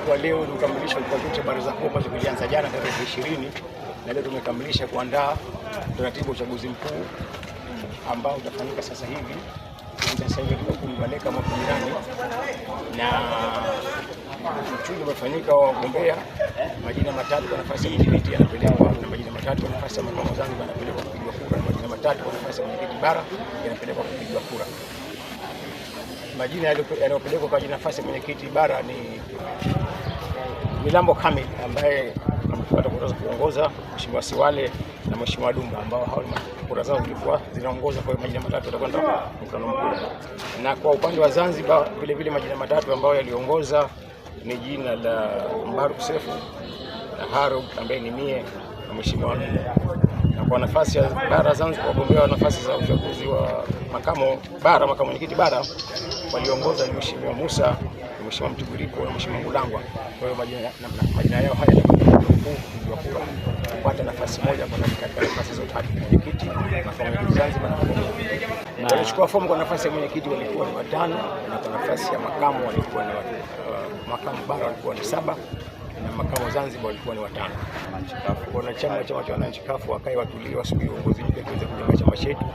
kwa leo tukamilisha kwa cha baraza kuu ambazo zilianza jana tarehe 20 na leo tumekamilisha kuandaa taratibu uchaguzi mkuu ambao utafanyika sasa hivi. Sasa hivi tuko Baleka Mapindirani na mchujo umefanyika wa wagombea. Majina matatu kwa nafasi ya mwenyekiti yanapelekwa, na majina matatu kwa nafasi ya makamu zangu yanapelekwa kupigwa kura, na majina matatu kwa nafasi ya mwenyekiti bara yanapelekwa kupigwa kura. Majina yanayopelekwa kwa nafasi ya mwenyekiti bara ni Milambo Kamil ambaye amepata kura za kuongoza, Mheshimiwa Siwale na Mheshimiwa Dumba ambao hao kura zao zilikuwa zinaongoza. Kwa majina matatu yatakwenda mkutano mkuu. Na kwa upande wa Zanzibar vile vile majina matatu ambayo yaliongoza ni jina la Mbaruk Sefu na Harub ambaye ni mie na Mheshimiwa Nune. Na kwa nafasi ya bara Zanzibar, wagombea wa nafasi za uchaguzi wa makamu mwenyekiti bara waliongoza ni Mheshimiwa Musa, Mheshimiwa Mtuguriko na Mheshimiwa Mulangwa. Kwa hiyo majina yao haya kupigwa kura kupata nafasi moja kwa katika nafasi zote hadi mwenyekiti makamu Zanzibar na walichukua fomu kwa nafasi ya mwenyekiti walikuwa ni 5 na kwa nafasi ya makamu walikuwa ni makamu bara walikuwa ni 7 na makamu Zanzibar walikuwa ni 5. Wanachama cha wananchi kafu wakae watulie wasubiri uongozi mpya kuweza kujenga chama chetu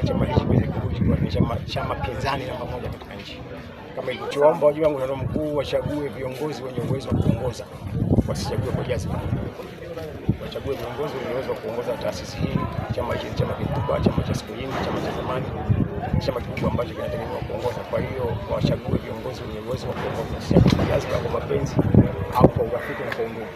na chama hichi kiweze kuwa chama pinzani namba moja katika nchi. Kama ilivyoomba wajua wangu na mkuu wachague viongozi wenye uwezo wa kuongoza, wasichague kwa jazba. Wachague viongozi wenye uwezo wa kuongoza taasisi hii. Chama hiki chama kikubwa, chama cha siku nyingi, chama cha zamani, chama kikubwa ambacho kinategemewa kuongoza. Kwa hiyo wachague viongozi wenye uwezo wa kuongoza, si kwa jazba, kwa mapenzi au kwa urafiki na kwa undugu.